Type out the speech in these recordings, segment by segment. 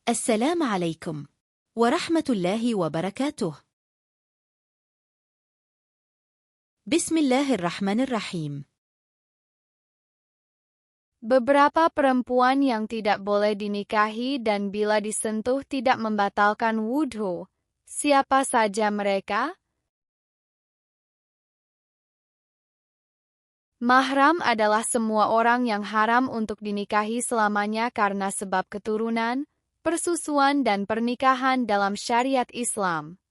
السلام عليكم ورحمة الله وبركاته. بسم الله الرحمن الرحيم. Beberapa perempuan yang tidak boleh dinikahi dan bila disentuh tidak membatalkan wudhu. Siapa saja mereka? Mahram adalah semua orang yang haram untuk dinikahi selamanya karena sebab keturunan, persusuan dan pernikahan dalam syariat Islam.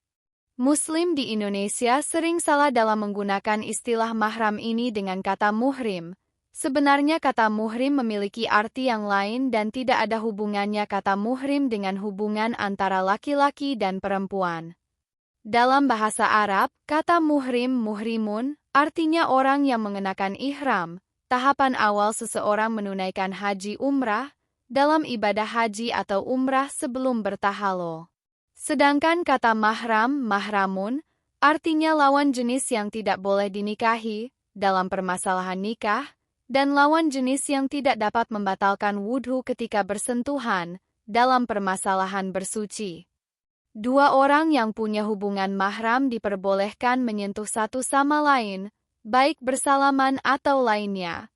Muslim di Indonesia sering salah dalam menggunakan istilah mahram ini dengan kata muhrim. Sebenarnya kata muhrim memiliki arti yang lain dan tidak ada hubungannya kata muhrim dengan hubungan antara laki-laki dan perempuan. Dalam bahasa Arab, kata muhrim muhrimun artinya orang yang mengenakan ihram, tahapan awal seseorang menunaikan haji umrah, dalam ibadah haji atau umrah sebelum bertahalul. Sedangkan kata mahram mahramun artinya lawan jenis yang tidak boleh dinikahi dalam permasalahan nikah, dan lawan jenis yang tidak dapat membatalkan wudhu ketika bersentuhan dalam permasalahan bersuci. Dua orang yang punya hubungan mahram diperbolehkan menyentuh satu sama lain, baik bersalaman atau lainnya.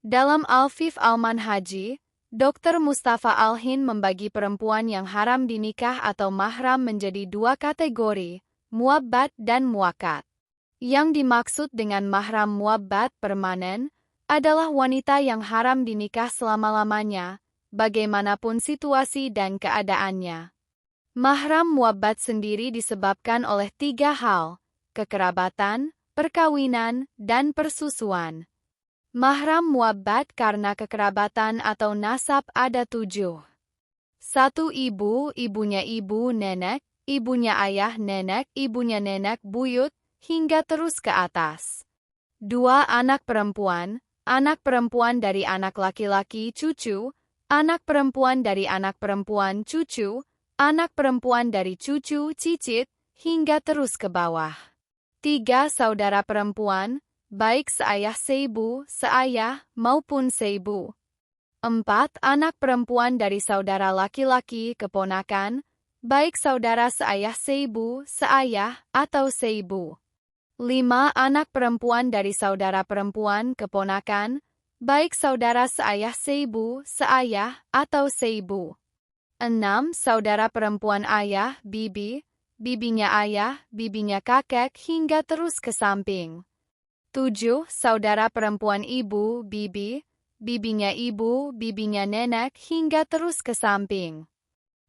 Dalam Al-Fif Al-Manhaji, Dr. Mustafa Al-Hind membagi perempuan yang haram dinikah atau mahram menjadi dua kategori, muabbat dan muakat. Yang dimaksud dengan mahram muabbat permanen adalah wanita yang haram dinikah selama-lamanya, bagaimanapun situasi dan keadaannya. Mahram muabbat sendiri disebabkan oleh tiga hal, kekerabatan, perkawinan, dan persusuan. Mahram muabbat karena kekerabatan atau nasab ada 7. 1. Ibu, ibunya ibu, nenek, ibunya ayah, nenek, ibunya nenek, buyut, hingga terus ke atas. 2. Anak perempuan dari anak laki-laki, cucu, anak perempuan dari anak perempuan, cucu, anak perempuan dari cucu, cicit, hingga terus ke bawah. 3. Saudara perempuan, baik seayah seibu, seayah, maupun seibu. 4. Anak perempuan dari saudara laki-laki, keponakan, baik saudara seayah seibu, seayah, atau seibu. 5. Anak perempuan dari saudara perempuan, keponakan, baik saudara seayah seibu, seayah, atau seibu. 6. Saudara perempuan ayah, bibi, bibinya ayah, bibinya kakek, hingga terus ke samping. 7. Saudara perempuan ibu, bibi, bibinya ibu, bibinya nenek, hingga terus ke samping.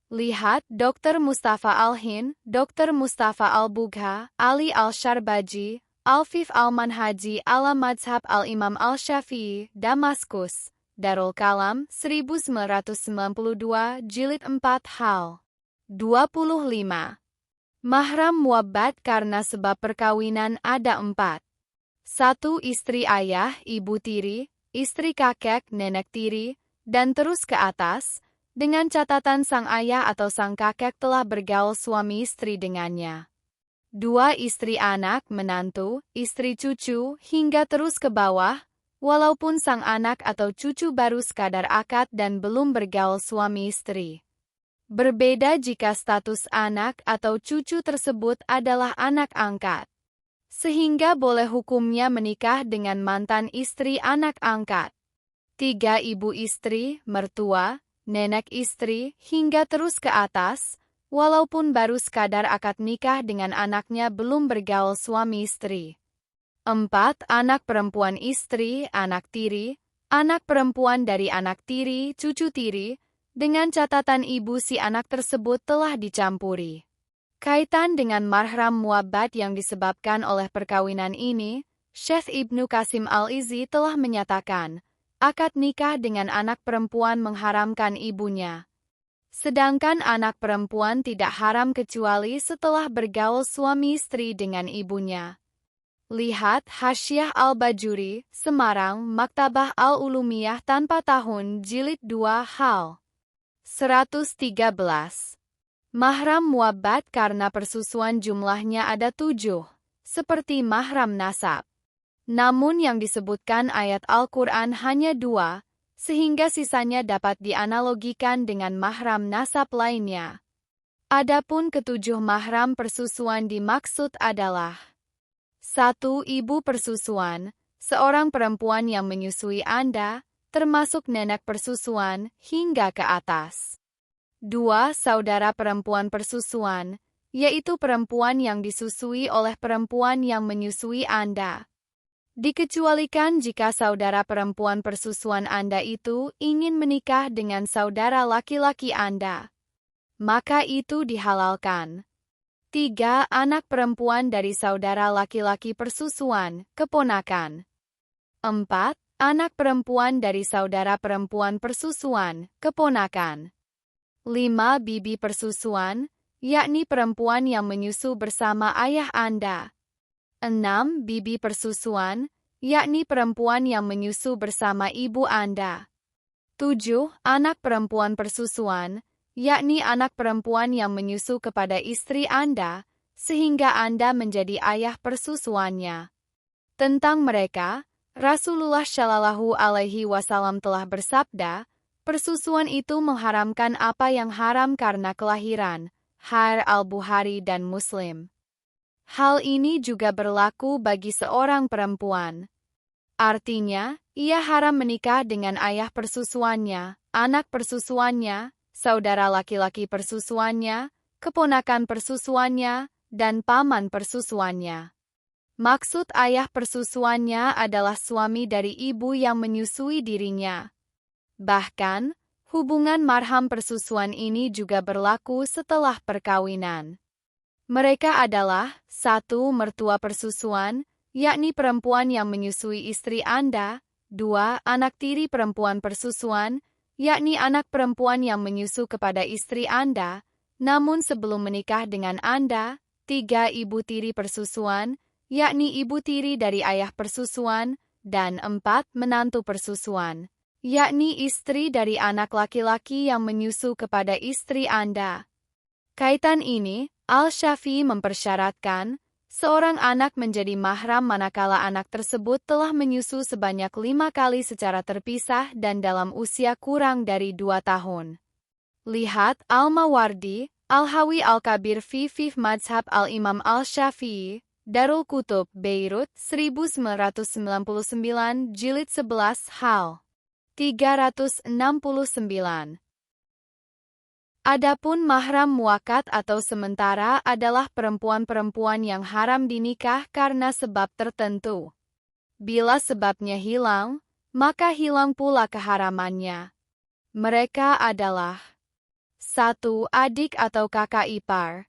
Lihat Dr. Mustafa Al-Hind, Dr. Mustafa Al-Bugha, Ali Al-Sharbaji, Al-Fif Al-Manhaji ala Madhab Al-Imam Al-Syafi'i, Damaskus, Darul Kalam, 1992, Jilid 4 hal. 25. Mahram muabbat karena sebab perkawinan ada 4. 1. Istri ayah, ibu tiri, istri kakek, nenek tiri, dan terus ke atas, dengan catatan sang ayah atau sang kakek telah bergaul suami istri dengannya. 2. Istri anak, menantu, istri cucu, hingga terus ke bawah, walaupun sang anak atau cucu baru sekadar akad dan belum bergaul suami istri. Berbeda jika status anak atau cucu tersebut adalah anak angkat, sehingga boleh hukumnya menikah dengan mantan istri anak angkat. 3. Ibu istri, mertua, nenek istri, hingga terus ke atas, walaupun baru sekadar akad nikah dengan anaknya belum bergaul suami istri. 4. Anak perempuan istri, anak tiri, anak perempuan dari anak tiri, cucu tiri, dengan catatan ibu si anak tersebut telah dicampuri. Kaitan dengan mahram muabbat yang disebabkan oleh perkawinan ini, Syekh Ibnu Qasim Al-Izzi telah menyatakan, akad nikah dengan anak perempuan mengharamkan ibunya. Sedangkan anak perempuan tidak haram kecuali setelah bergaul suami istri dengan ibunya. Lihat Hasyiah Al-Bajuri, Semarang, Maktabah Al-Ulumiyah tanpa tahun, Jilid 2 hal. 113. Mahram muabbat karena persusuan jumlahnya ada 7, seperti mahram nasab. Namun yang disebutkan ayat Al-Quran hanya 2, sehingga sisanya dapat dianalogikan dengan mahram nasab lainnya. Adapun ketujuh mahram persusuan dimaksud adalah 1. Ibu persusuan, seorang perempuan yang menyusui Anda, termasuk nenek persusuan, hingga ke atas. 2. Saudara perempuan persusuan, yaitu perempuan yang disusui oleh perempuan yang menyusui Anda. Dikecualikan jika saudara perempuan persusuan Anda itu ingin menikah dengan saudara laki-laki Anda, maka itu dihalalkan. 3. Anak perempuan dari saudara laki-laki persusuan, keponakan. 4. Anak perempuan dari saudara perempuan persusuan, keponakan. 5. Bibi persusuan, yakni perempuan yang menyusu bersama ayah Anda. 6. Bibi persusuan, yakni perempuan yang menyusu bersama ibu Anda. 7. Anak perempuan persusuan, yakni anak perempuan yang menyusu kepada istri Anda, sehingga Anda menjadi ayah persusuannya. Tentang mereka, Rasulullah Shallallahu Alaihi Wasallam telah bersabda, persusuan itu mengharamkan apa yang haram karena kelahiran. Har Al-Bukhari dan Muslim. Hal ini juga berlaku bagi seorang perempuan. Artinya, ia haram menikah dengan ayah persusuannya, anak persusuannya, saudara laki-laki persusuannya, keponakan persusuannya, dan paman persusuannya. Maksud ayah persusuannya adalah suami dari ibu yang menyusui dirinya. Bahkan, hubungan marham persusuan ini juga berlaku setelah perkawinan. Mereka adalah 1. Mertua persusuan, yakni perempuan yang menyusui istri Anda. 2. Anak tiri perempuan persusuan, yakni anak perempuan yang menyusu kepada istri Anda, namun sebelum menikah dengan Anda. 3. Ibu tiri persusuan, yakni ibu tiri dari ayah persusuan. Dan 4. Menantu persusuan, yakni istri dari anak laki-laki yang menyusu kepada istri Anda. Kaitan ini, Al-Syafi'i mempersyaratkan, seorang anak menjadi mahram manakala anak tersebut telah menyusu sebanyak 5 kali secara terpisah dan dalam usia kurang dari 2 tahun. Lihat Al-Mawardi, Al-Hawi Al-Kabir fi Madhab Al-Imam Al-Syafi'i, Darul Kutub, Beirut, 1999, Jilid 11, Hal 369. Adapun mahram muakat atau sementara adalah perempuan-perempuan yang haram dinikah karena sebab tertentu. Bila sebabnya hilang, maka hilang pula keharamannya. Mereka adalah 1. Adik atau kakak ipar.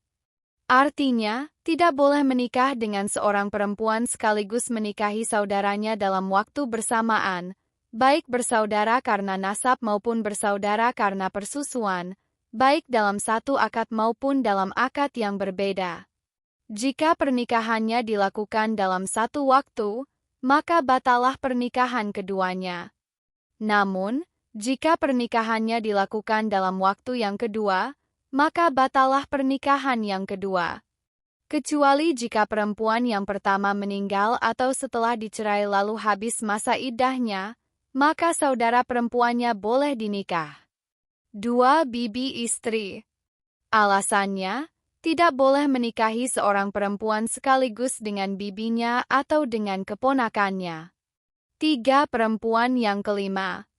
Artinya, tidak boleh menikah dengan seorang perempuan sekaligus menikahi saudaranya dalam waktu bersamaan, baik bersaudara karena nasab maupun bersaudara karena persusuan, baik dalam satu akad maupun dalam akad yang berbeda. Jika pernikahannya dilakukan dalam satu waktu, maka batallah pernikahan keduanya. Namun, jika pernikahannya dilakukan dalam waktu yang kedua, maka batallah pernikahan yang kedua. Kecuali jika perempuan yang pertama meninggal atau setelah dicerai lalu habis masa iddahnya, maka saudara perempuannya boleh dinikah. 2. Bibi istri. Alasannya, tidak boleh menikahi seorang perempuan sekaligus dengan bibinya atau dengan keponakannya. 3. Perempuan yang kelima.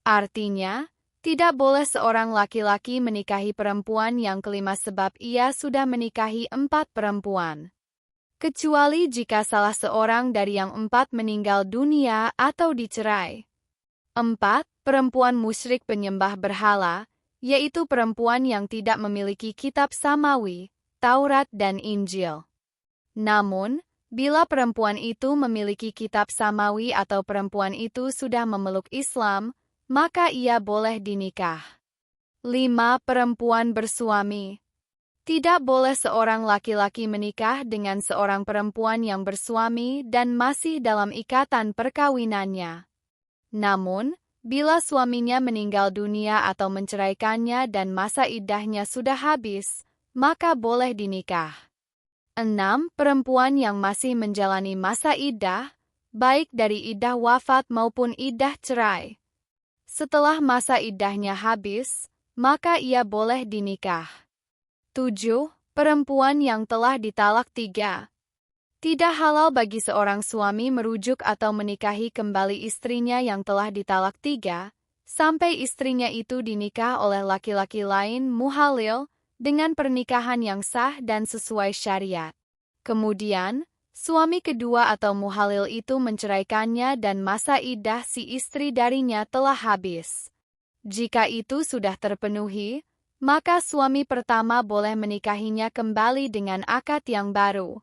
Artinya, tidak boleh seorang laki-laki menikahi perempuan yang kelima sebab ia sudah menikahi 4 perempuan. Kecuali jika salah seorang dari yang 4 meninggal dunia atau dicerai. 4. Perempuan musyrik penyembah berhala, yaitu perempuan yang tidak memiliki kitab samawi, Taurat dan Injil. Namun, bila perempuan itu memiliki kitab samawi atau perempuan itu sudah memeluk Islam, maka ia boleh dinikah. 5. Perempuan bersuami. Tidak boleh seorang laki-laki menikah dengan seorang perempuan yang bersuami dan masih dalam ikatan perkawinannya. Namun, bila suaminya meninggal dunia atau menceraikannya dan masa iddahnya sudah habis, maka boleh dinikah. 6. Perempuan yang masih menjalani masa iddah, baik dari iddah wafat maupun iddah cerai. Setelah masa iddahnya habis, maka ia boleh dinikah. 7. Perempuan yang telah ditalak 3. Tidak halal bagi seorang suami merujuk atau menikahi kembali istrinya yang telah ditalak 3, sampai istrinya itu dinikah oleh laki-laki lain muhalil dengan pernikahan yang sah dan sesuai syariat. Kemudian, suami kedua atau muhalil itu menceraikannya dan masa iddah si istri darinya telah habis. Jika itu sudah terpenuhi, maka suami pertama boleh menikahinya kembali dengan akad yang baru.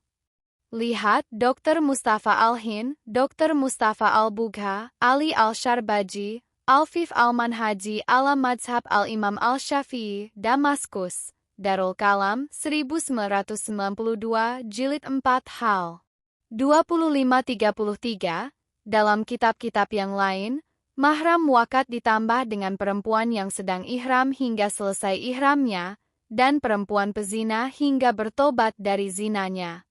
Lihat Dr. Mustafa Al-Hin, Dr. Mustafa Al-Bugha, Ali Al-Sharbaji, Al-Fif Al-Manhaji ala Madhab Al-Imam Al-Syafi'i, Damaskus, Darul Kalam, 1992, Jilid 4 hal 2533. Dalam kitab-kitab yang lain, mahram muakat ditambah dengan perempuan yang sedang ihram hingga selesai ihramnya, dan perempuan pezina hingga bertobat dari zinanya.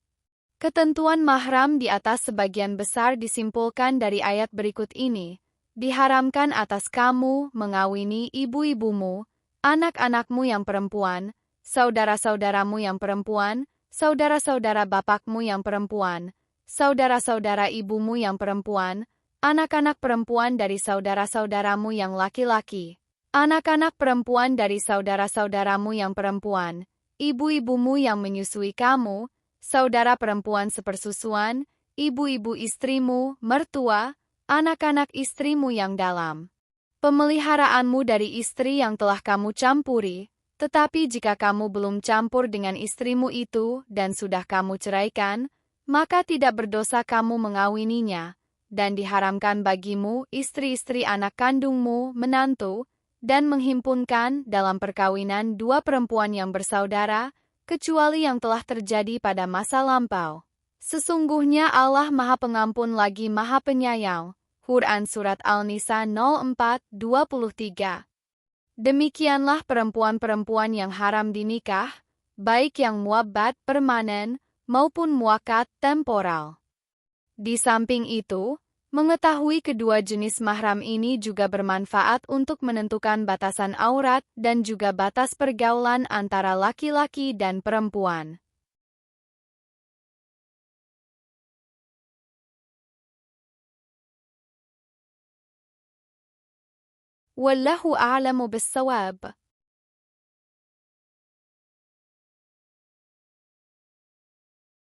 Ketentuan mahram di atas sebagian besar disimpulkan dari ayat berikut ini. Diharamkan atas kamu mengawini ibu-ibumu, anak-anakmu yang perempuan, saudara-saudaramu yang perempuan, saudara-saudara bapakmu yang perempuan, saudara-saudara ibumu yang perempuan, anak-anak perempuan dari saudara-saudaramu yang laki-laki, anak-anak perempuan dari saudara-saudaramu yang perempuan, ibu-ibumu yang menyusui kamu, saudara perempuan sepersusuan, ibu-ibu istrimu, mertua, anak-anak istrimu yang dalam pemeliharaanmu dari istri yang telah kamu campuri, tetapi jika kamu belum campur dengan istrimu itu dan sudah kamu ceraikan, maka tidak berdosa kamu mengawininya, dan diharamkan bagimu istri-istri anak kandungmu, menantu, dan menghimpunkan dalam perkawinan dua perempuan yang bersaudara, kecuali yang telah terjadi pada masa lampau. Sesungguhnya Allah Maha Pengampun lagi Maha Penyayang. Quran Surat Al-Nisa 04:23. Demikianlah perempuan-perempuan yang haram dinikah, baik yang muabbat permanen maupun muakat temporal. Di samping itu, mengetahui kedua jenis mahram ini juga bermanfaat untuk menentukan batasan aurat dan juga batas pergaulan antara laki-laki dan perempuan. Wallahu a'lamu bis-shawab.